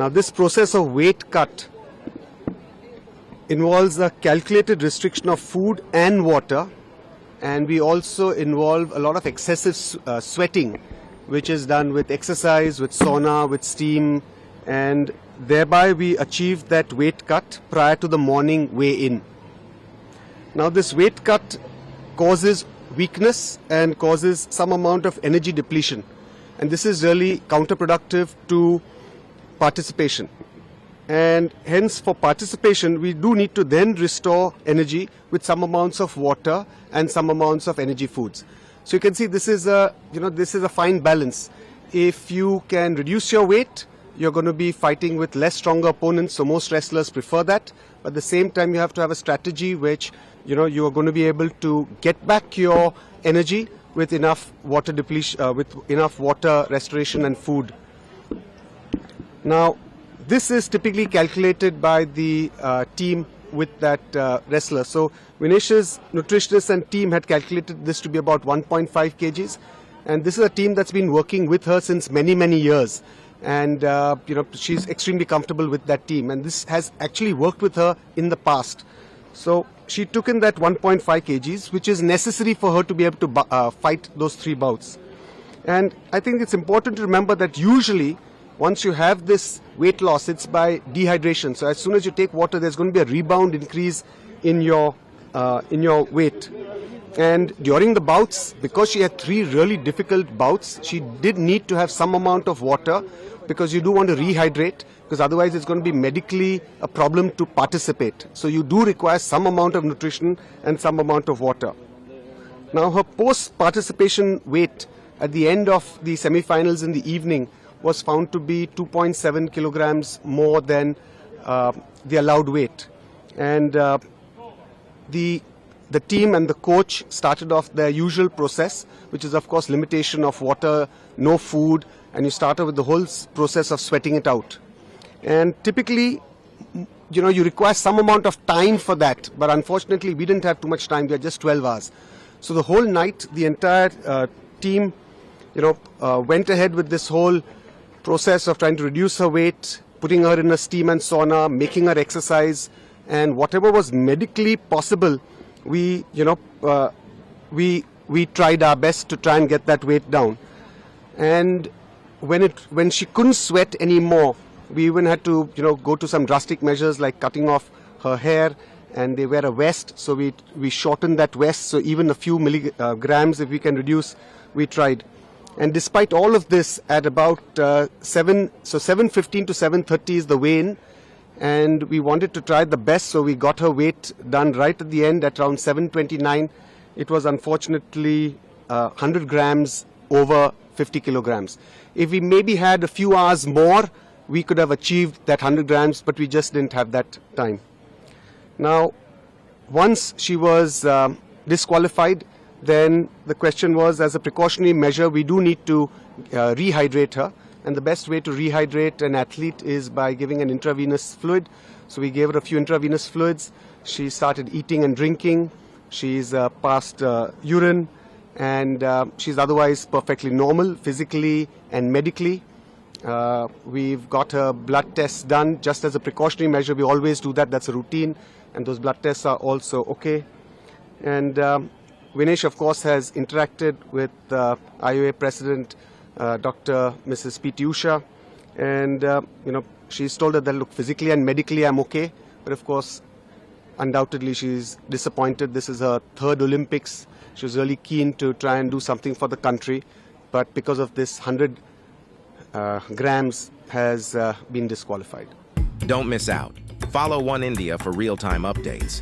Now this process of weight cut involves a calculated restriction of food and water, and we also involve a lot of excessive sweating, which is done with exercise, with sauna, with steam, and thereby we achieve that weight cut prior to the morning weigh-in. Now this weight cut causes weakness and causes some amount of energy depletion, and this is really counterproductive to participation. And hence for participation we do need to then restore energy with some amounts of water and some amounts of energy foods. So you can see this is a fine balance. If you can reduce your weight, you're going to be fighting with less stronger opponents, so most wrestlers prefer that. But at the same time, you have to have a strategy which you are going to be able to get back your energy with enough water depletion, with enough water restoration and food. Now, this is typically calculated by the team with that wrestler. So Vinesh's nutritionist and team had calculated this to be about 1.5 kgs, and this is a team that's been working with her since many years. And she's extremely comfortable with that team, and this has actually worked with her in the past. So she took in that 1.5 kgs, which is necessary for her to be able to fight those 3 bouts. And I think it's important to remember that usually once you have this weight loss, it's by dehydration. So as soon as you take water, there's going to be a rebound increase in your weight. And during the bouts, because she had 3 really difficult bouts, she did need to have some amount of water, because you do want to rehydrate, because otherwise it's going to be medically a problem to participate. So you do require some amount of nutrition and some amount of water. Now her post-participation weight at the end of the semi-finals in the evening was found to be 2.7 kilograms more than the allowed weight. And the team and the coach started off their usual process, which is of course limitation of water, no food, and you start off with the whole process of sweating it out. And typically, you require some amount of time for that, but unfortunately we didn't have too much time. We had just 12 hours. So the whole night, the entire team, went ahead with this whole process of trying to reduce her weight, putting her in a steam and sauna, making her exercise, and whatever was medically possible, we tried our best to try and get that weight down. And when she couldn't sweat anymore, we even had to go to some drastic measures like cutting off her hair, and they wear a vest, so we shortened that vest, so even a few milligrams if we can reduce, we tried. And despite all of this, at about 7:15 to 7:30 is the weigh-in, and we wanted to try the best, so we got her weight done right at the end at around 7:29. It was unfortunately 100 grams over 50 kilograms. If we maybe had a few hours more, we could have achieved that 100 grams, but we just didn't have that time. Now, once she was disqualified, then the question was, as a precautionary measure, we do need to rehydrate her. And the best way to rehydrate an athlete is by giving an intravenous fluid. So we gave her a few intravenous fluids. She started eating and drinking. She's passed urine, and she's otherwise perfectly normal, physically and medically. We've got her blood tests done just as a precautionary measure. We always do that. That's a routine. And those blood tests are also okay. And Vinesh, of course, has interacted with IOA President Dr. Mrs. P.T. Usha, and she's told her that, look, physically and medically I'm okay, but of course, undoubtedly she's disappointed. This is her 3rd Olympics. She was really keen to try and do something for the country, but because of this 100 grams has been disqualified. Don't miss out. Follow Oneindia for real-time updates.